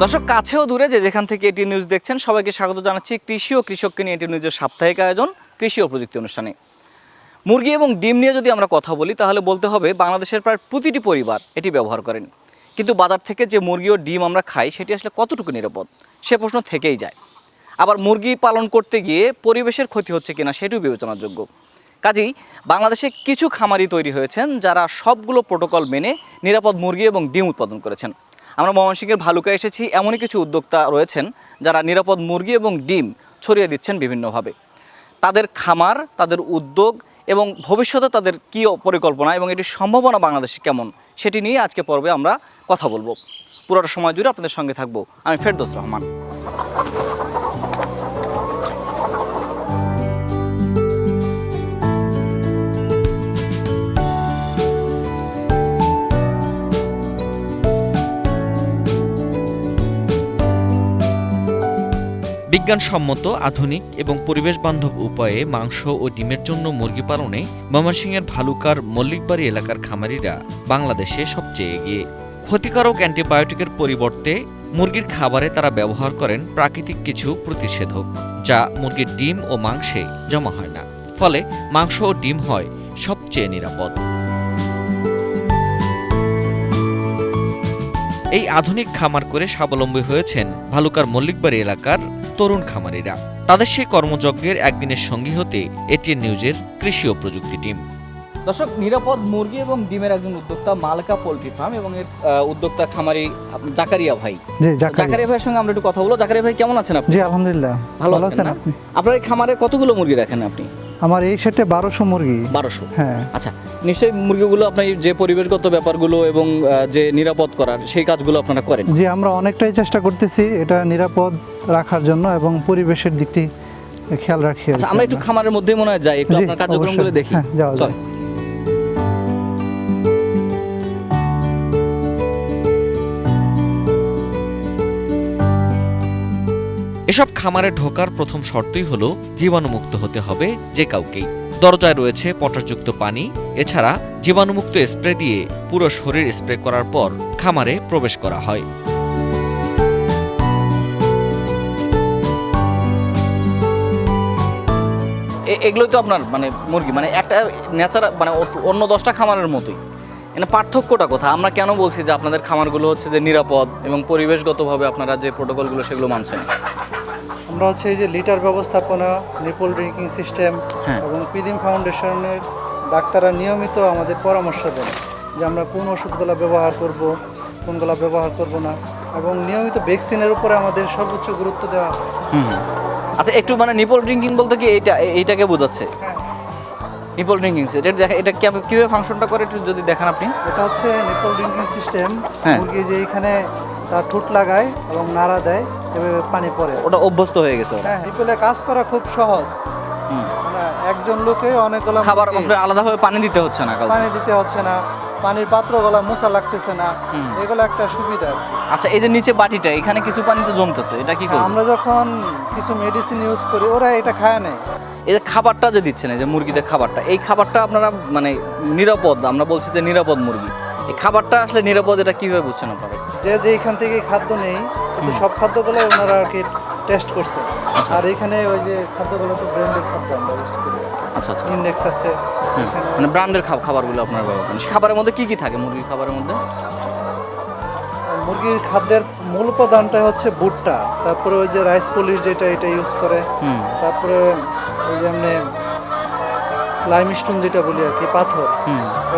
দর্শক কাছেও দূরে যে যেখান থেকে এটি নিউজ দেখছেন সবাইকে স্বাগত জানাচ্ছি কৃষি ও কৃষককে নিয়ে এটি নিউজের সাপ্তাহিক আয়োজন কৃষি ও প্রযুক্তি অনুষ্ঠানে। মুরগি এবং ডিম নিয়ে যদি আমরা কথা বলি তাহলে বলতে হবে বাংলাদেশের প্রায় প্রতিটি পরিবার এটি ব্যবহার করেন, কিন্তু বাজার থেকে যে মুরগি ও ডিম আমরা খাই সেটি আসলে কতটুকু নিরাপদ সে প্রশ্ন থেকেই যায়। আবার মুরগি পালন করতে গিয়ে পরিবেশের ক্ষতি হচ্ছে কিনা সেটিও বিবেচনার যোগ্য। কাজেই বাংলাদেশে কিছু খামারি তৈরি হয়েছেন যারা সবগুলো প্রোটোকল মেনে নিরাপদ মুরগি এবং ডিম উৎপাদন করেছেন। আমরা ময়মনসিংহের ভালুকায় এসেছি, এমনই কিছু উদ্যোক্তা রয়েছেন যারা নিরাপদ মুরগি এবং ডিম ছড়িয়ে দিচ্ছেন বিভিন্নভাবে। তাদের খামার, তাদের উদ্যোগ এবং ভবিষ্যতে তাদের কী পরিকল্পনা এবং এটির সম্ভাবনা বাংলাদেশে কেমন সেটি নিয়ে আজকে পর্বে আমরা কথা বলবো। পুরোটা সময় জুড়ে আপনাদের সঙ্গে থাকবো আমি ফেরদৌস রহমান। বিজ্ঞানসম্মত, আধুনিক এবং পরিবেশ বান্ধব উপায়ে মাংস ও ডিমের জন্য মুরগি পালনে ময়মনসিংহের ভালুকার মল্লিকবাড়ি এলাকার খামারিরা বাংলাদেশে সবচেয়ে এগিয়ে। ক্ষতিকারক অ্যান্টিবায়োটিকের পরিবর্তে মুরগির খাবারে তারা ব্যবহার করেন প্রাকৃতিক কিছু প্রতিষেধক, যা মুরগির ডিম ও মাংসে জমা হয় না। ফলে মাংস ও ডিম হয় সবচেয়ে নিরাপদ। এই আধুনিক খামার করে স্বাবলম্বী হয়েছেন ভালুকার মল্লিকবাড়ি এলাকার তরুণ খামারিরা। তাদের সেই কর্মযজ্ঞের একদিনের সঙ্গী হতে এটিএন নিউজের কৃষি ও প্রযুক্তি টিম। দর্শক, নিরাপদ মুরগি এবং ডিমের একজন উদ্যোক্তা মালকা পোল্ট্রি ফার্ম এবং এর উদ্যোক্তা খামারি জাকারিয়া ভাই। জাকারিয়া ভাইয়ের সঙ্গে আমরা একটু কথা বলবো। জাকারিয়া ভাই, কেমন আছেন আপনি? জি আলহামদুলিল্লাহ, ভালো আছেন আপনি? আপনার এই খামারে কতগুলো মুরগি রাখেন আপনি? আমার এই সেটে 1200 মুরগি। 1200? হ্যাঁ। আচ্ছা, নিশ্চয়ই মুরগিগুলো আপনি যে পরিবেশগত ব্যাপারগুলো এবং যে নিরাপদ করার সেই কাজগুলো আপনারা করেন? জি, আমরা অনেকটাই চেষ্টা করতেছি এটা নিরাপদ রাখার জন্য এবং পরিবেশের দিকটি খেয়াল রাখি। আচ্ছা, আমরা একটু খামারের মধ্যেই মনে হয় যাই, একটু আপনার কার্যক্রমগুলো দেখি। হ্যাঁ, যাওয়া যায়। এসব খামারে ঢোকার প্রথম শর্তই হলো জীবাণুমুক্ত হতে হবে যে কাউকেই। দরজায় রয়েছে পটাশযুক্ত পানি, এছাড়া জীবাণুমুক্ত স্প্রে দিয়ে পুরো শরীর স্প্রে করার পর খামারে প্রবেশ করা হয়। এগুলোই তো আপনার মানে মুরগি, মানে একটা ন্যাচারাল, মানে অন্য 10টা খামারের মতোই। মানে পার্থক্যটা কোথায়? আমরা কেন বলছি যে আপনাদের খামারগুলো হচ্ছে যে নিরাপদ এবং পরিবেশগতভাবে আপনারা যে প্রোটোকলগুলো সেগুলো মানছেন? আমরা হচ্ছে এই যে লিটার ব্যবস্থাপনা, নিপল ড্রিঙ্কিং সিস্টেম এবং পিদিম ফাউন্ডেশনের ডাক্তাররা নিয়মিত আমাদের পরামর্শ দেন যে আমরা কোন ওষুধগুলো ব্যবহার করব, কোনগুলো ব্যবহার করব না, এবং নিয়মিত ভ্যাকসিনের উপরে আমাদের সর্বোচ্চ গুরুত্ব দেওয়া হয়। আচ্ছা, একটু মানে নিপল ড্রিঙ্কিং বলতে কি এইটাকে বোঝাচ্ছে? হ্যাঁ, নিপল ড্রিঙ্কিং এটা কিভাবে ফাংশনটা করে একটু যদি দেখান আপনি। এটা হচ্ছে নিপল ড্রিঙ্কিং সিস্টেম। মুরগি যে এখানে তার ঠোঁট লাগায় এবং নাড়া দেয়, এভাবে পানি পড়ে, ওটা অভ্যস্ত হয়ে গেছে। হ্যাঁ, নিপলে কাজ করা খুব সহজ। মানে একজন লোকে অনেকগুলো খাবার আলাদাভাবে পানি দিতে হচ্ছে না, পানি দিতে হচ্ছে না, পানির পাত্রগুলো মোছা লাগতেছে না, এগুলো একটা সুবিধা। আচ্ছা, এই যে নিচে বাটিটা, এখানে কিছু পানি তো জমতেছে, এটা কি করব? আমরা যখন কিছু মেডিসিন ইউজ করি ওরা এটা খায় না। এই যে খাবারটা যে দিচ্ছেন, এই যে মুরগিদের খাবারটা, এই খাবারটা আপনারা মানে নিরাপদ, আমরা বলছি যে নিরাপদ মুরগি, এই খাবারটা আসলে নিরাপদ এটা কিভাবে বুঝছেন আপনারা? যে এখান থেকে খাদ্য নেই, কিন্তু সব খাদ্যগুলো ওনারা আর কি টেস্ট করছে। আর এখানে ওই যে খাদ্যগুলো তো ব্র্যান্ডেড খাদ্য আমরা ইউজ করি। আচ্ছা আচ্ছা, ইন্ডেক্স আছে, মানে ব্র্যান্ডের খাবারগুলো আপনারা ব্যবহার করেন। খাবারের মধ্যে কি কি থাকে মুরগির খাবারের মধ্যে? মুরগির খাদ্যের মূল উপাদানটা হচ্ছে ভুট্টা, তারপরে ওই যে রাইস পলিশ যেটা এটা ইউজ করে, তারপরে ওই যে এমনি লাইমস্টোন যেটা বলি আর কি, পাথর,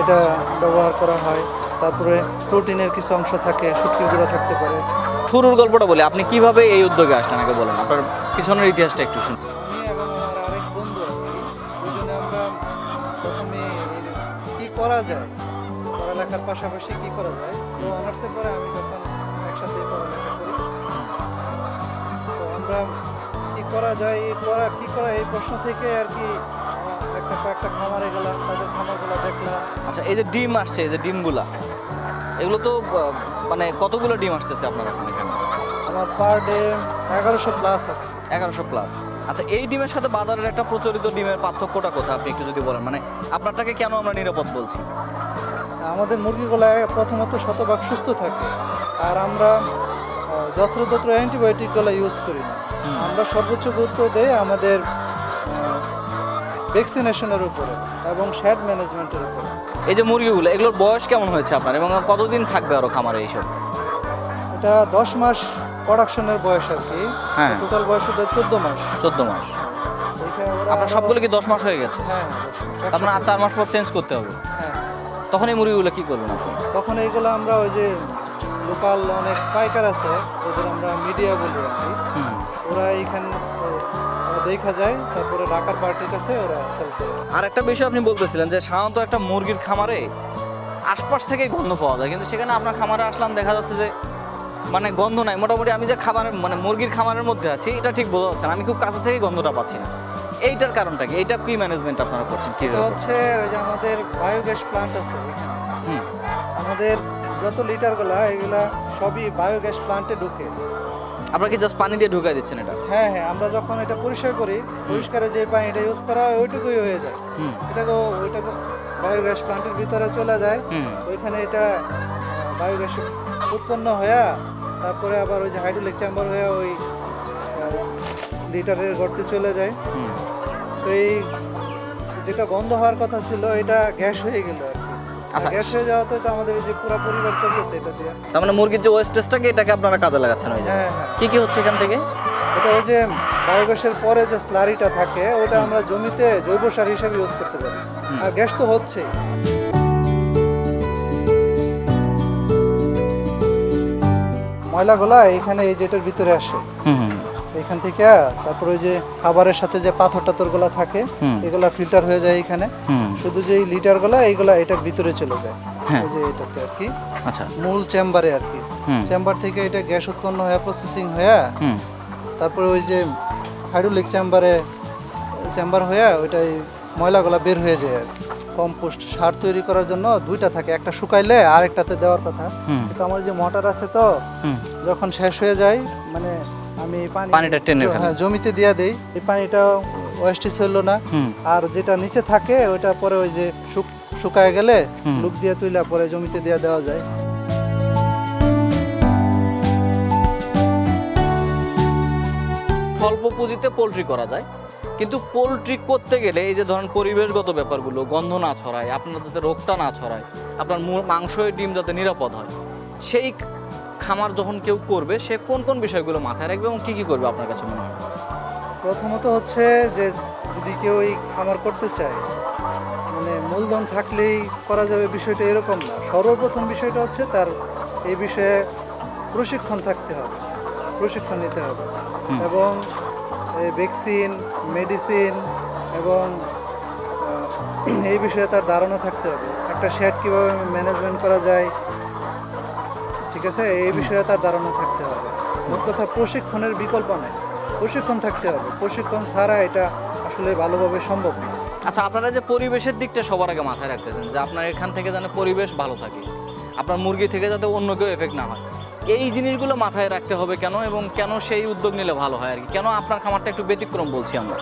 এটা ব্যবহার করা হয়। তারপরে প্রোটিনের কিছু অংশ থাকে, শুটকি গুঁড়া থাকতে পারে। শুরুর গল্পটা বলি, আপনি কিভাবে এই উদ্যোগে আসলেন আগে বলেন, আপনার পিছনের ইতিহাসটা একটু শুনুন। আমি এবং আমার আরেক বন্ধু আর কি, দুজনে আমরা প্রথমে কি করা যায়, পড়ালেখার পাশাপাশি কি করা যায়, তো অনার্সের পরে আমি তখন একসাথে পড়ালেখা করি। তো আমরা কি করা যায়, কি করা, এই প্রশ্ন থেকে আর কি একটা খামারে গেলাম, তাদের খামারগুলো দেখলাম। আচ্ছা, এই যে ডিম আসছে, এই যে ডিমগুলা, এগুলো তো মানে কতগুলো ডিম আসতেছে আপনার এখানে? আমার পার ডে 1100 প্লাস আছে। 1100 প্লাস। আচ্ছা, এই ডিমের সাথে বাজারের একটা প্রচলিত ডিমের পার্থক্যটা কোথায় আপনি একটু যদি বলেন, মানে আপনারটাকে কেন আমরা নিরাপদ বলছি? আমাদের মুরগিগুলো প্রথমত শতভাগ সুস্থ থাকে, আর আমরা যত্রতত্র অ্যান্টিবায়োটিকগুলো ইউজ করি না। আমরা সর্বোচ্চ গুরুত্ব দেই আমাদের ভ্যাকসিনেশনের উপরে এবং শ্যাড ম্যানেজমেন্টের উপরে। এই যে মুরগিগুলো, এগুলোর বয়স কেমন হয়েছে আপনার এবং কতদিন থাকবে আরো খামারে এইসব? এটা 10 মাস প্রোডাকশনের বয়স আর কি। হ্যাঁ। টোটাল বয়স ওদের 14 মাস। 14 মাস। এখানে ওরা আপনার আরো- সবগুলো কি 10 মাস হয়ে গেছে? হ্যাঁ, 10 মাস। আপনার 4 মাস পর চেঞ্জ করতে হবে। হ্যাঁ। তখন এই মুরগিগুলো কি করবেন আপনি? তখন এইগুলো আমরা ওই যে লোকাল অনেক পাইকার আছে, ওদের আমরা মিডিয়া বলি আর কি। হুম। ওরা এইখানে দেখা যায়, তারপরে ঢাকার পার্টির কাছে ওরা সেল করে। আর একটা বিষয় আপনি বলতেছিলেন যে সাধারণত একটা মুরগির খামারে আশপাশ থেকেই গন্ধ পাওয়া যায়, কিন্তু সেখানে আপনার খামারে আসলাম দেখা যাচ্ছে যে মানে গন্ধ নাই। মোটামুটি আমি যে খামারের মানে মুরগির খামারের মধ্যে আছি এটা ঠিক বোঝা যাচ্ছে না, আমি খুব কাছে থেকে গন্ধটা পাচ্ছি না। এইটার কারণটা কি? এইটা কি ম্যানেজমেন্ট আপনারা করছেন এটা কিভাবে? হচ্ছে ওই যে আমাদের বায়োগ্যাস প্লান্ট আছে এখানে। হুম। আমাদের যত লিটারগুলা এগুলা সবই বায়োগ্যাস প্লান্টে ঢুকে। আপনারা কি জাস্ট পানি দিয়ে ঢুকাই দিচ্ছেন এটা? হ্যাঁ হ্যাঁ, আমরা যখন এটা পরিষ্কার করি, পরিষ্কারে যে পানিটা ইউজ করা হয় ওইটুকুই হয়ে যায়। হুম। ওইটাকে বায়োগ্যাস প্লান্টের ভিতরে চলে যায়। হুম। ওইখানে এটা বায়োগ্যাস উৎপন্ন হয়ে তারপরে আবার ওই যে হাইড্রোলিক চেম্বার হয়ে ওই লিটারের গর্তে চলে যায়। হুম। তো এই যেটা গন্ধ হওয়ার কথা ছিল এটা গ্যাস হয়ে গেল আর কি। আচ্ছা। গ্যাস হয়ে যাওয়াতে তো আমাদের এই যে পুরো পরিবার চলতেছে এটা দিয়ে। তার মানে মুরগির যে ওয়েস্টেজটাকে এটাকে আপনারা কাজে লাগাচ্ছেন ওই যে? হ্যাঁ হ্যাঁ, কি কি হচ্ছে এখান থেকে? এটা ওই যে বায়োগ্যাসের পরে যে স্লারিটা থাকে ওটা আমরা জমিতে জৈব সার হিসেবে ইউজ করতে পারি। আর গ্যাস তো হচ্ছেই। ময়লাগুলা এখানে এই যেটার ভিতরে আসে, হুম হুম এখান থেকে তারপর ওই যে খাবারের সাথে যে পাথর টাথরগুলা থাকে হুম। এগুলা ফিল্টার হয়ে যায় এখানে। হুম। শুধু যে লিটারগুলা এইগুলা এটার ভিতরে চলে যায়। হ্যাঁ। এই যে এটাতে আর কি আচ্ছা। মূল চেম্বারে আর কি। হুম। চেম্বার থেকে এটা গ্যাস উৎপন্ন হয়ে প্রসেসিং হয়ে হুম। তারপরে ওই যে হাইড্রোলিক চেম্বার হয়ে ওইটাই ময়লাগুলা বের হয়ে যায় আর কি। কম্পোস্ট সার তৈরি করার জন্য দুইটা থাকে, একটা শুকাইলে আরেকটাতে দেওয়ার কথা। হুম। কিন্তু আমার যে মোটর আছে তো হুম। যখন শেষ হয়ে যায় মানে আমি পানিটা টেনে ফেলে। হ্যাঁ, জমিতে দিয়ে দেই। এই পানিটা ওয়েস্টেজ হলো না। হুম। আর যেটা নিচে থাকে ওইটা পরে ওই যে শুকায় গেলে হুম। লুক দিয়ে তুইলা পরে জমিতে দিয়ে দেওয়া যায়। স্বল্প পুঁজিতে পোলট্রি করা যায়, কিন্তু পোলট্রি করতে গেলে এই যে ধরেন পরিবেশগত ব্যাপারগুলো, গন্ধ না ছড়ায়, আপনার যাতে রোগটা না ছড়ায়, আপনার মাংসের ডিম যাতে নিরাপদ হয়, সেই খামার যখন কেউ করবে সে কোন কোন বিষয়গুলো মাথায় রাখবে এবং কি কি করবে আপনার কাছে মনে হয়? প্রথমত হচ্ছে যে যদি কেউ এই খামার করতে চায় মানে মূলধন থাকলেই করা যাবে বিষয়টা এরকম না। সর্বপ্রথম বিষয়টা হচ্ছে তার এই বিষয়ে প্রশিক্ষণ থাকতে হবে, প্রশিক্ষণ নিতে হবে এবং ভ্যাকসিন মেডিসিন এবং এই বিষয়ে তার ধারণা থাকতে হবে। একটা শেড কীভাবে ম্যানেজমেন্ট করা যায়, ঠিক আছে, এই বিষয়ে তার ধারণা থাকতে হবে। মোট কথা প্রশিক্ষণের বিকল্প নেই, প্রশিক্ষণ থাকতে হবে। প্রশিক্ষণ ছাড়া এটা আসলে ভালোভাবে সম্ভব না। আচ্ছা, আপনারা যে পরিবেশের দিকটা সবার আগে মাথায় রাখতেছেন যে আপনার এখান থেকে যেন পরিবেশ ভালো থাকে, আপনার মুরগি থেকে যাতে অন্য কেউ এফেক্ট না হয়, এই জিনিসগুলো মাথায় রাখতে হবে কেন এবং কেন সেই উদ্যোগ নিলে ভালো হয় আর কি? কেন আপনার খামারটা একটু ব্যতিক্রম বলছি আমরা?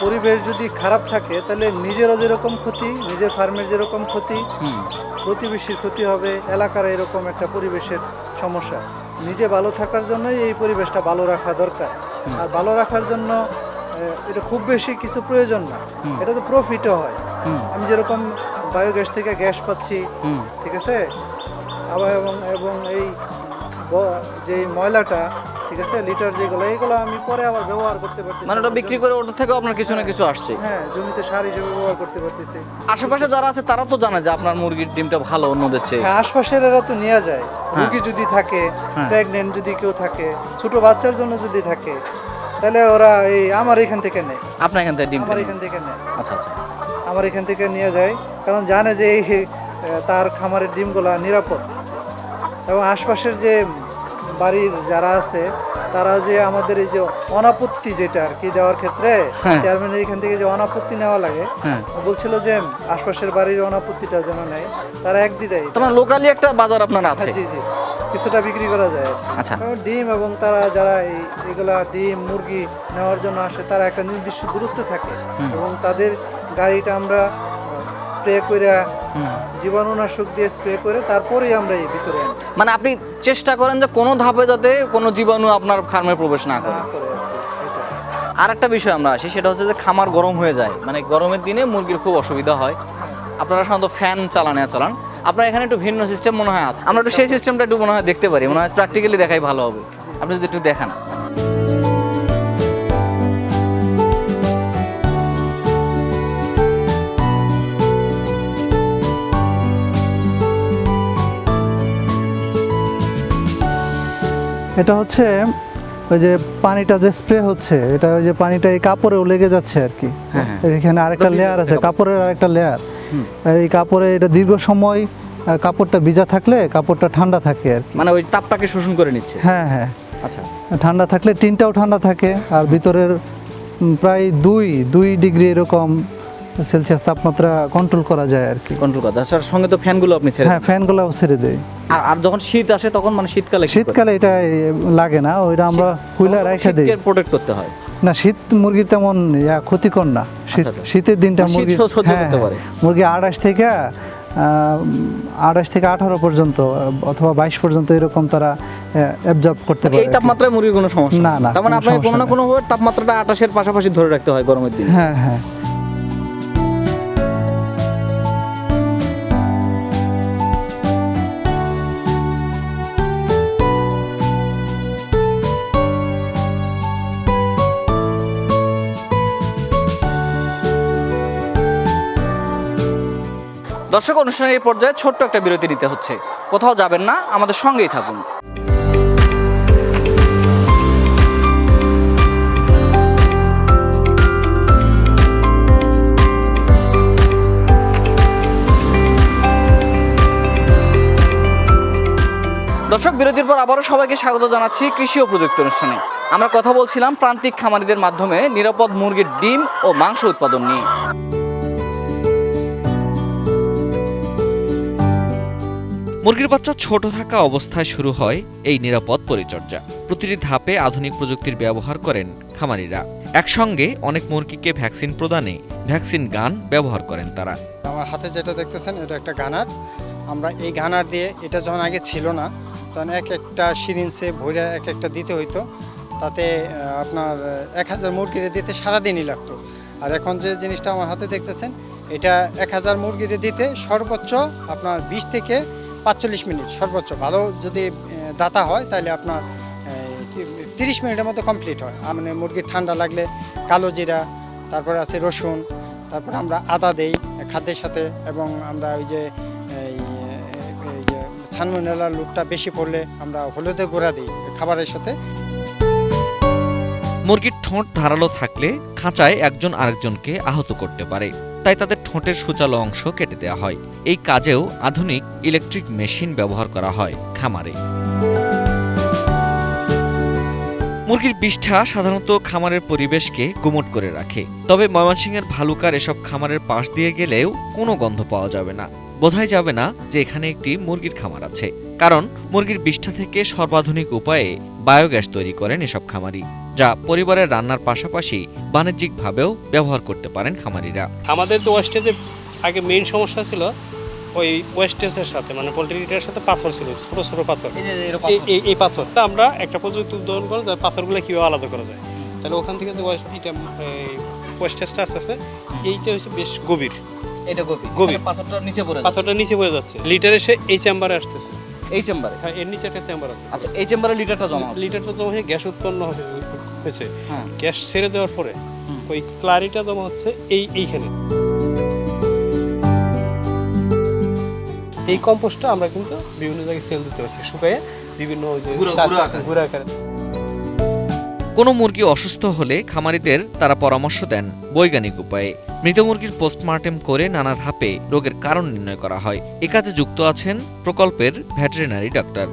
পরিবেশ যদি খারাপ থাকে তাহলে নিজেরও যেরকম ক্ষতি, নিজের ফার্মের যেরকম ক্ষতি, হুম। প্রতিবেশীর ক্ষতি হবে, এলাকার এরকম একটা পরিবেশের সমস্যা। নিজে ভালো থাকার জন্যই এই পরিবেশটা ভালো রাখা দরকার। আর ভালো রাখার জন্য এটা খুব বেশি কিছু প্রয়োজন না, এটা তো প্রফিটও হয়। আমি যেরকম বায়োগ্যাস থেকে গ্যাস পাচ্ছি, ঠিক আছে, আবার এবং এই যে ময়লাটা, ঠিক আছে, লিটার যেগুলো এইগুলো আমি পরে আবার ব্যবহার করতে পারতেছি। মানে ওটা বিক্রি করে ওটা থেকে আপনার কিছু না কিছু আসছে। হ্যাঁ, জমিতে সার হিসেবে ব্যবহার করতে পারতেছি। আশেপাশে যারা আছে তারা তো জানে যে আপনার মুরগির ডিমটা ভালো অন্যদের চেয়ে। হ্যাঁ, আশপাশের এরা তো নিয়ে যায়। রুগী যদি থাকে, হ্যাঁ। প্রেগনেন্ট যদি কেউ থাকে, ছোট বাচ্চার জন্য যদি থাকে, তাহলে ওরা এই আমার এখান থেকে নেয়, আপনার এখান থেকে ডিম আমার কিনে? এখান থেকে নেয়, আচ্ছা আচ্ছা। আমার এখান থেকে নিয়ে যায়, কারণ জানে যে এই তার খামারের ডিমগুলা নিরাপদ। এবং আশপাশের যে বাড়ির যারা আছে তারা যে আমাদের এই যে অনাপত্তি যেটা আর কি দেওয়ার ক্ষেত্রে হ্যাঁ। চেয়ারম্যানের এখান থেকে যে অনাপত্তি নেওয়া লাগে, হ্যাঁ। বলছিল যে আশপাশের বাড়ির অনাপত্তিটা যেন নেয়, তারা এক দিদাই। তোমার লোকালি একটা বাজার আপনার আছে? জি জি, কিছুটা বিক্রি করা যায়। আচ্ছা। কারণ ডিম এবং তারা যারা এগুলা ডিম মুরগি নেওয়ার জন্য আসে তারা একটা নির্দিষ্ট দূরত্বে থাকে এবং তাদের গাড়িটা আমরা স্প্রে করে জীবাণুনাশক দিয়ে স্প্রে করে তারপরেই আমরা এই ভিতরে আনি। মানে আপনি চেষ্টা করেন যে কোনো ধাপে যাতে কোনো জীবাণু আপনার ফার্মে প্রবেশ না করে। না করে আর কি, এটা। আর একটা বিষয় আমরা আসি, সেটা হচ্ছে যে খামার গরম হয়ে যায়, মানে গরমের দিনে মুরগির খুব অসুবিধা হয়। আপনারা সাধারণত ফ্যান চালান, আপনার এখানে একটু ভিন্ন সিস্টেম মনে হয় আছে। আমরা একটু সেই সিস্টেমটা একটু মনে হয় দেখতে পারি, মনে হয় প্র্যাকটিক্যালি দেখাই ভালো হবে। আপনি যদি একটু দেখান। এটা হচ্ছে ওই যে পানিটা যে স্প্রে হচ্ছে, এটা ওই যে পানিটা এই কাপড়েও লেগে যাচ্ছে আর কি। হ্যাঁ, হ্যাঁ। এখানে আরেকটা লেয়ার আছে, কাপড়ের আরেকটা লেয়ার। এই কাপড়ে এটা দীর্ঘ সময় কাপড়টা ভিজা থাকলে কাপড়টা ঠান্ডা থাকে আর কি। মানে ওই তাপটাকে শোষণ করে নিচ্ছে। হ্যাঁ হ্যাঁ, আচ্ছা। ঠান্ডা থাকলে টিনটাও ঠান্ডা থাকে, আর ভিতরের প্রায় 2 ডিগ্রি এরকম সেলসিয়াস তাপমাত্রা কন্ট্রোল করা যায় আর কি। কন্ট্রোল করা, তার সঙ্গে তো ফ্যানগুলো আপনি ছেড়ে হ্যাঁ, ফ্যানগুলোও ছেড়ে দেয়। আর যখন শীত আসে তখন মানে শীতকালে কি করেন? শীতকালে এটা লাগে না, ওইটা আমরা খুলে রেখে দিই। শীতকে প্রোটেক্ট করতে হয়। না, শীত মুরগির তেমন ক্ষতিকর না। আচ্ছা। শীতের দিনটা মানে শীত মুরগি সহ্য করতে পারে। মুরগি 28 থেকে 18 পর্যন্ত অথবা 22 পর্যন্ত এরকম তারা অ্যাবজর্ব করতে পারে। এই তাপমাত্রায় মুরগির কোনো সমস্যা না, না, তার মানে কোনো আপনাকে কোনো না সমস্যা কোনো ভাবে তাপমাত্রাটা 28-এর পাশাপাশি ধরে রাখতে হয় গরমের দিনে। হ্যাঁ হ্যাঁ। দর্শক, অনুষ্ঠানের এই পর্যায়ে ছোট্ট একটা বিরতি নিতে হচ্ছে। কোথাও যাবেন না, আমাদের সঙ্গেই থাকুন। দর্শক, বিরতির পর আবারও সবাইকে স্বাগত জানাচ্ছি কৃষি ও প্রযুক্তি অনুষ্ঠানে। আমরা কথা বলছিলাম প্রান্তিক খামারিদের মাধ্যমে নিরাপদ মুরগির ডিম ও মাংস উৎপাদন নিয়ে। মুরগির বাচ্চা ছোট থাকা অবস্থায় শুরু হয় এই নিরাপদ পরিচর্যা। প্রতিটি ধাপে আধুনিক প্রযুক্তির ব্যবহার করেন খামারিরা। একসঙ্গে অনেক মুরগিকে ভ্যাকসিন প্রদানে ভ্যাকসিন গান ব্যবহার করেন তারা। আমার হাতে যেটা দেখতেছেন এটা একটা গানার। আমরা এই গানার দিয়ে, এটা যখন আগে ছিল না, তখন এক একটা সিরিঞ্জে ভরে এক একটা দিতে হইতো। তাতে আপনার 1000 মুরগিরে দিতে সারাদিনই লাগতো। আর এখন যে জিনিসটা আমার হাতে দেখতেছেন, এটা 1000 মুরগিরে দিতে সর্বোচ্চ আপনার 20 থেকে 45 মিনিট, সর্বোচ্চ ভালো যদি দাতা হয় তাহলে আপনার 30 মিনিটের মধ্যে কমপ্লিট হয়। মানে মুরগির ঠান্ডা লাগলে কালো জিরা, তারপরে আছে রসুন, তারপরে আমরা আদা দেই খাদ্যের সাথে, এবং আমরা ওই যে সালমোনেলার লুটটা বেশি পড়লে আমরা হলুদের গুঁড়া দিই খাবারের সাথে। মুরগির ঠোঁট ধারালো থাকলে খাঁচায় একজন আরেকজনকে আহত করতে পারে, তাই তাদের ঠোঁটের সূচালো অংশ কেটে দেওয়া হয়। এই কাজেও আধুনিক ইলেকট্রিক মেশিন ব্যবহার করা হয় খামারে। মুরগির বিষ্ঠা সাধারণত খামারের পরিবেশকে গুমট করে রাখে, তবে ময়মনসিংহের ভালুকার এসব খামারের পাশ দিয়ে গেলেও কোনো গন্ধ পাওয়া যাবে না, বোঝাই যাবে না যে এখানে একটি মুরগির খামার আছে। কারণ মুরগির বিষ্ঠা থেকে সর্বাধুনিক উপায়ে বায়োগ্যাস তৈরি করেন এসব খামারি, যা পরিবারের রান্নার পাশাপাশি বাণিজ্যিকভাবেও ব্যবহার করতে পারেন খামারিরা। আমাদের তো ওয়েস্টেজে আগে মেইন সমস্যা ছিল ওই ওয়েস্টেজের সাথে, মানে পোলট্রিটার সাথে পাথর ছিল, ছোটো ছোটো পাথর। এই পাথরটা আমরা একটা প্রযুক্তি উদ্ভাবন করে যে পাথরগুলো কীভাবে আলাদা করা যায়। তাহলে ওখান থেকে যে ওয়েস্টেজটা আসতেছে, এইটা হচ্ছে বেশ গভীর। এটা গভীর, গভীর। পাথরটা নিচে পড়ে পাথরটা নিচে পড়ে যাচ্ছে, লিটার এসে এই চেম্বারে আসতেছে। এই চেম্বারে? হ্যাঁ, এর নিচে একটা চেম্বার আছে। আচ্ছা, এই চেম্বারে লিটারটা জমা হচ্ছে। লিটারটা জমা হয়ে গ্যাস উৎপন্ন হয়েছে। হ্যাঁ। গ্যাস ছেড়ে দেওয়ার পরে ওই ক্লারিটা জমা হচ্ছে এইখানে। এই কম্পোস্টটা আমরা কিন্তু বিভিন্ন জায়গায় সেল দিতে পারছি, শুকায়ে বিভিন্ন গুঁড়ো আকারে। কোনো মুরগি অসুস্থ হলে খামারিদের তারা পরামর্শ দেন বৈজ্ঞানিক উপায়ে। মৃত মুরগির পোস্টমর্টেম করে নানা ধাপে রোগের কারণ নির্ণয় করা হয়। এ কাজে যুক্ত আছেন প্রকল্পের ভেটেরিনারি ডাক্তার।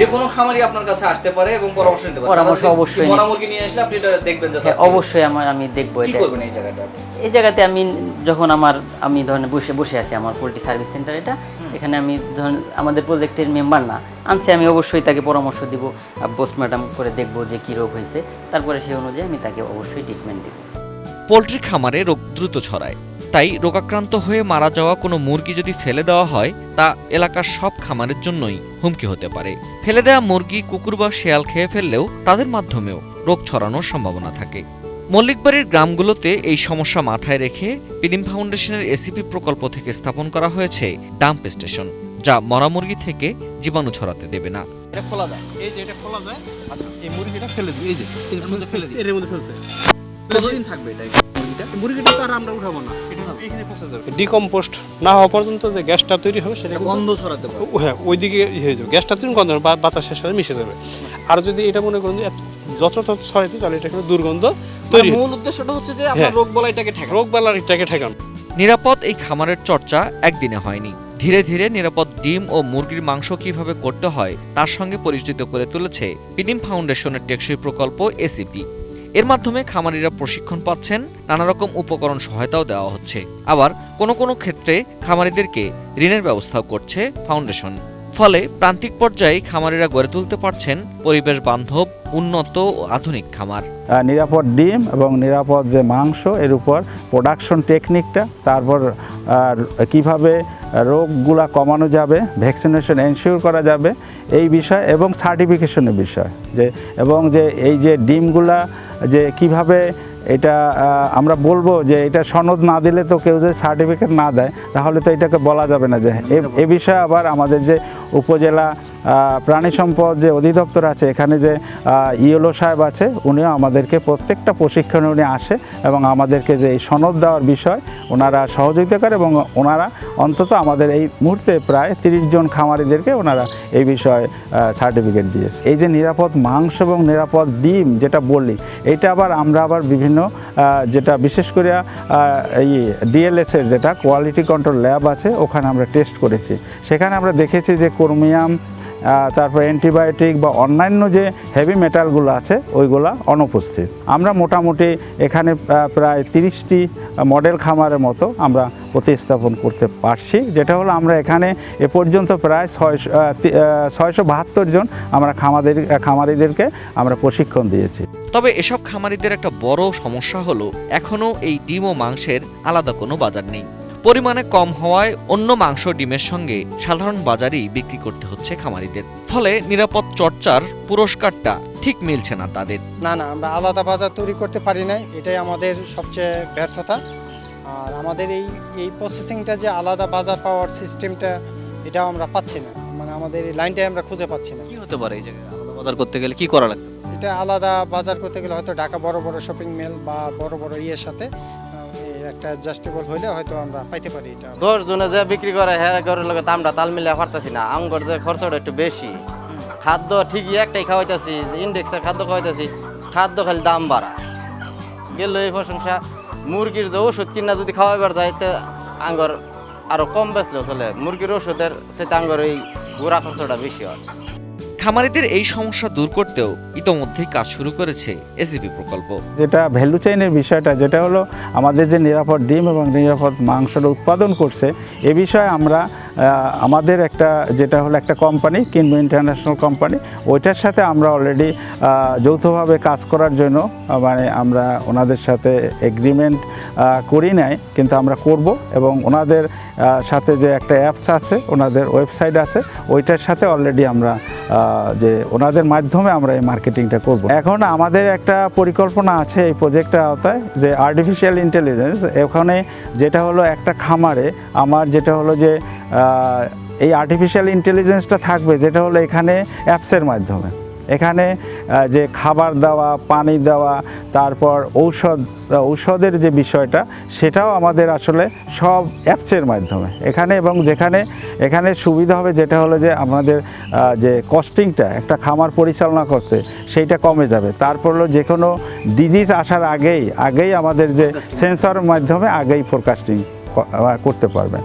যে কোনো খামারি আপনার কাছে আসতে পারে এবং পরামর্শ নিতে পারে। পরামর্শ তারা যদি অবশ্যই মরা মুরগি নিয়ে আসলে আপনি এটা দেখবেন যে হ্যাঁ, তার অবশ্যই আমি দেখবো কি এটা। করবেন এই জায়গাটা। এই জায়গাতে আমি যখন আমি ধরেন বসে আছি আমার পোল্ট্রি সার্ভিস সেন্টার এটা, এখানে আমি ধরেন আমাদের প্রজেক্টের মেম্বার না আনছি, আমি অবশ্যই তাকে পরামর্শ দিব, পোস্টমর্টম করে দেখব যে কী রোগ হয়েছে, তারপরে সেই অনুযায়ী আমি তাকে অবশ্যই ট্রিটমেন্ট দিব। পোল্ট্রি খামারে রোগ দ্রুত ছড়ায়, তাই রোগাক্রান্ত হয়ে মারা যাওয়া কোনো মুরগি যদি ফেলে দেওয়া হয় তা এলাকার সব খামারের জন্যই হুমকি হতে পারে। ফেলে দেওয়া মুরগি কুকুর বা শেয়াল খেয়ে ফেললেও তাদের মাধ্যমেও রোগ ছড়ানোর সম্ভাবনা থাকে। মল্লিকবাড়ির গ্রামগুলোতে এই সমস্যা মাথায় রেখে পিডিম ফাউন্ডেশনের এসিপি প্রকল্প থেকে স্থাপন করা হয়েছে ডাম্প স্টেশন, যা মরা মুরগি থেকে জীবাণু ছড়াতে দেবে না। এটা খোলা যায়। এই যে এটা খোলা যায়, আচ্ছা, এই মুরগিটা ফেলে দিই, এই যে এর মধ্যে ফেলে দিই। এর মধ্যে ফেলছে। কতদিন থাকবে এটা মুরগিটা? মুরগিটা তো আর আমরা উঠাবো না, এটা এখানে পচে যাবে। ডিকম্পোস্ট না হওয়া পর্যন্ত যে গ্যাসটা তৈরি হবে সেটা এটা গন্ধ ছড়াতে পারে। হ্যাঁ ওইদিকে হয়ে যাবে, গ্যাসটা তৈরি গন্ধ হবে, বাতাস শেষ হয়ে মিশে যাবে। আর যদি এটা মনে করুন যে যত ছড়াইতে তাহলে এটা কিন্তু দুর্গন্ধ তৈরি হবে। মূল উদ্দেশ্যটা হচ্ছে যে আপনার রোগ বলাইটাকে ঠেকানো। রোগ বালাইটাকে ঠেকানো। নিরাপদ এই খামারের চর্চা একদিনে হয়নি। ধীরে ধীরে নিরাপদ ডিম ও মুরগির মাংস কিভাবে করতে হয় তার সঙ্গে পরিচিত করে তুলেছে পিডিম ফাউন্ডেশনের টেকসই প্রকল্প এসিপি। এর মাধ্যমে খামারিরা প্রশিক্ষণ পাচ্ছেন, নানা রকম উপকরণ সহায়তাও দেওয়া হচ্ছে। আবার কোনো কোনো ক্ষেত্রে খামারিদেরকে ঋণের ব্যবস্থাও করছে ফাউন্ডেশন। ফলে প্রান্তিক পর্যায়ে খামারিরা গড়ে তুলতে পারছেন পরিবেশ বান্ধব, উন্নত ও আধুনিক খামার। নিরাপদ ডিম এবং নিরাপদ যে মাংস এর উপর প্রোডাকশন টেকনিকটা, তারপর কিভাবে রোগগুলা কমানো যাবে, ভ্যাকসিনেশন এনশিওর করা যাবে এই বিষয়, এবং সার্টিফিকেশনের বিষয় যে, এবং যে এই যে ডিমগুলা যে কিভাবে এটা আমরা বলবো যে এটা সনদ না দিলে তো কেউ যদি সার্টিফিকেট না দেয় তাহলে তো এটাকে বলা যাবে না যে এ বিষয়ে আবার আমাদের যে উপজেলা প্রাণী সম্পদ যে অধিদপ্তর আছে, এখানে যে ইয়েলো সাহেব আছে, উনিও আমাদেরকে প্রত্যেকটা প্রশিক্ষণে উনি আসে এবং আমাদেরকে যে এই সনদ দেওয়ার বিষয় ওনারা সহযোগিতা করে, এবং ওনারা অন্তত আমাদের এই মুহূর্তে প্রায় 30 জন খামারিদেরকে ওনারা এই বিষয়ে সার্টিফিকেট দিয়েছে। এই যে নিরাপদ মাংস এবং নিরাপদ ডিম যেটা বলি, এটা আবার আমরা বিভিন্ন যেটা বিশেষ করে এই ডিএলএসের যেটা কোয়ালিটি কন্ট্রোল ল্যাব আছে, ওখানে আমরা টেস্ট করেছি। সেখানে আমরা দেখেছি যে ক্রোমিয়াম, তারপর অ্যান্টিবায়োটিক বা অন্যান্য যে হেভি মেটালগুলো আছে ওইগুলা অনুপস্থিত। আমরা মোটামুটি এখানে প্রায় 30টি মডেল খামারের মতো আমরা প্রতিস্থাপন করতে পারছি, যেটা হলো আমরা এখানে এ পর্যন্ত প্রায় 672 জন আমরা খামারিদেরকে আমরা প্রশিক্ষণ দিয়েছি। তবে এসব খামারিদের একটা বড় সমস্যা হলো এখনও এই ডিম ও মাংসের আলাদা কোনো বাজার নেই। পরিমাণে কম হওয়ায় অন্য মাংস ডিমের সঙ্গে সাধারণ বাজারেই বিক্রি করতে হচ্ছে খামারিদের। ফলে নিরাপদ চর্চার পুরস্কারটা ঠিক মিলছে না তাদের। না আমরা আলাদা বাজার তৈরি করতে পারি নাই, এটাই আমাদের সবচেয়ে ব্যর্থতা। আর আমাদের এই প্রসেসিংটা যে আলাদা বাজার পাওয়ার সিস্টেমটা, এটাও আমরা পাচ্ছি না, মানে আমাদের এই লাইনটাই আমরা খুঁজে পাচ্ছি না। কি হতে পারে এই জায়গায় আলাদা বাজার করতে গেলে কি করা লাগবে? এটা আলাদা বাজার করতে গেলে হয়তো ঢাকা বড় বড় শপিং মল বা বড় বড় ইয়ের সাথে একটা অ্যাডজাস্টেবল হইলে হয়তো আমরা পাইতে পারি। এটা 10 জনে যে বিক্রি করে হ্যাঁ গরের লগে দামটা তাল মিলিয়ে পারতাছি না, আঙ্গর যে খরচটা একটু বেশি। খাদ্য ঠিকই একটাই খাওয়াইতেছি, ইন্ডেক্সের খাদ্য খাওয়াইতেছি, খাদ্য খালি দাম বাড়া গেল এই প্রশংসা। মুরগির যে ওষুধ কিনা যদি খাওয়াইবার যায় তো আঙ্গর আরো কম বেচলেও চলে, মুরগির ওষুধের সেটা আঙ্গর এই গুড়া খরচটা বেশি হয়। খামারিদের এই সমস্যা দূর করতেও ইতোমধ্যেই কাজ শুরু করেছে এসিপি প্রকল্প। যেটা ভ্যালু চেইনের বিষয়টা, যেটা হলো আমাদের যে নিরাপদ ডিম এবং নিরাপদ মাংসটা উৎপাদন করছে, এ বিষয়ে আমরা আমাদের একটা যেটা হলো একটা কোম্পানি কিনবো ইন্টারন্যাশনাল কোম্পানি, ওইটার সাথে আমরা অলরেডি যৌথভাবে কাজ করার জন্য মানে আমরা ওনাদের সাথে এগ্রিমেন্ট করি নাই, কিন্তু আমরা করব। এবং ওনাদের সাথে যে একটা অ্যাপস আছে, ওনাদের ওয়েবসাইট আছে, ওইটার সাথে অলরেডি আমরা যে ওনাদের মাধ্যমে আমরা এই মার্কেটিংটা করব। এখন আমাদের একটা পরিকল্পনা আছে এই প্রজেক্টের আওতায় যে আর্টিফিশিয়াল ইন্টেলিজেন্স, এখানে যেটা হলো একটা খামারে আমার যেটা হলো যে এই আর্টিফিশিয়াল ইন্টেলিজেন্সটা থাকবে, যেটা হলো এখানে অ্যাপসের মাধ্যমে এখানে যে খাবার দেওয়া, পানি দেওয়া, তারপর ঔষধের যে বিষয়টা, সেটাও আমাদের আসলে সব অ্যাপসের মাধ্যমে এখানে, এবং যেখানে এখানে সুবিধা হবে যেটা হলো যে আমাদের যে কস্টিংটা একটা খামার পরিচালনা করতে সেইটা কমে যাবে। তারপর হলো যে কোনো ডিজিজ আসার আগেই আমাদের যে সেন্সরের মাধ্যমে আগেই ফোরকাস্টিং করতে পারবে।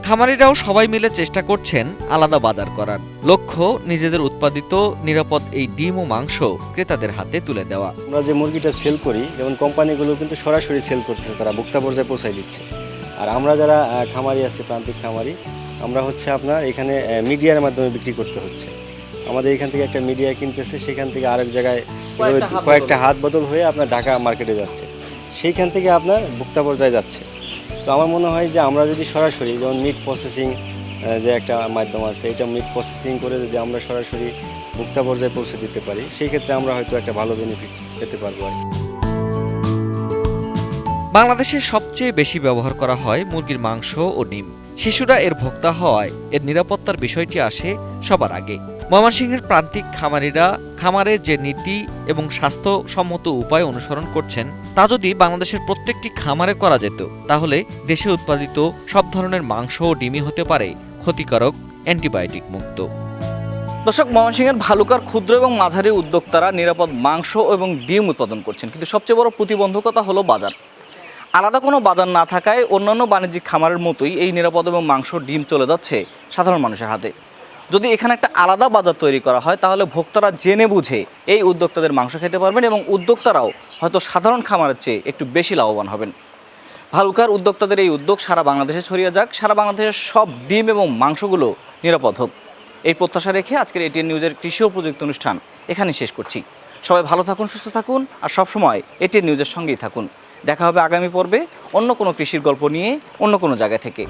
খামারিরাও সবাই মিলে চেষ্টা করছেন আলাদা বাজার করার লক্ষ্য নিজেদের উৎপাদিত নিরাপদ এই ডিম ও মাংস ক্রেতাদের হাতে তুলে দেওয়া। আমরা যে মুরগিটা সেল করি, যেমন কোম্পানিগুলো কিন্তু সরাসরি সেল করতেছে, তারা ভোক্তা পর্যায়ে পৌঁছায় দিচ্ছে। আর আমরা যারা খামারি আছি, প্রান্তিক খামারি, আমরা হচ্ছে আপনার এখানে মিডিয়ার মাধ্যমে বিক্রি করতে হচ্ছে। আমাদের এখান থেকে একটা মিডিয়া কিনতেছে, সেখান থেকে আরেক জায়গায় কয়েকটা হাত বদল হয়ে আপনার ঢাকা মার্কেটে যাচ্ছে, সেইখান থেকে আপনার ভোক্তা পর্যায়ে যাচ্ছে। তো আমার মনে হয় যে আমরা যদি সরাসরি, যেমন মিট প্রসেসিং যে একটা মাধ্যম আছে, এটা মিট প্রসেসিং করে যদি আমরা সরাসরি ভোক্তা পর্যায়ে পৌঁছে দিতে পারি, সেই ক্ষেত্রে আমরা হয়তো একটা ভালো বেনিফিট পেতে পারবো আর কি। বাংলাদেশে সবচেয়ে বেশি ব্যবহার করা হয় মুরগির মাংস ও ডিম। শিশুরা এর ভোক্তা হওয়ায় এর নিরাপত্তার বিষয়টি আসে সবার আগে। ময়মনসিংহের প্রান্তিক খামারিরা খামারে যে নীতি এবং স্বাস্থ্যসম্মত উপায় অনুসরণ করছেন তা যদি বাংলাদেশের প্রত্যেকটি খামারে করা যেত, তাহলে দেশে উৎপাদিত সব ধরনের মাংস ও ডিমই হতে পারে ক্ষতিকারক অ্যান্টিবায়োটিক মুক্ত। দর্শক, ময়মনসিংহের ভালুকার ক্ষুদ্র এবং মাঝারি উদ্যোক্তারা নিরাপদ মাংস এবং ডিম উৎপাদন করছেন, কিন্তু সবচেয়ে বড় প্রতিবন্ধকতা হলো বাজার। আলাদা কোনো বাজার না থাকায় অন্যান্য বাণিজ্যিক খামারের মতোই এই নিরাপদ এবং মাংস ডিম চলে যাচ্ছে সাধারণ মানুষের হাতে। যদি এখানে একটা আলাদা বাজার তৈরি করা হয়, তাহলে ভোক্তারা জেনে বুঝে এই উদ্যোক্তাদের মাংস খেতে পারবেন এবং উদ্যোক্তারাও হয়তো সাধারণ খামারের চেয়ে একটু বেশি লাভবান হবেন। ভালুকার উদ্যোক্তাদের এই উদ্যোগ সারা বাংলাদেশে ছড়িয়ে যাক, সারা বাংলাদেশের সব ডিম এবং মাংসগুলো নিরাপদ হোক, এই প্রত্যাশা রেখে আজকের এটিএন নিউজের কৃষি ও প্রযুক্তি অনুষ্ঠান এখানে শেষ করছি। সবাই ভালো থাকুন, সুস্থ থাকুন, আর সবসময় এটিএন নিউজের সঙ্গেই থাকুন। দেখা হবে আগামী পর্বে অন্য কোনো কৃষির গল্প নিয়ে, অন্য কোনো জায়গা থেকে।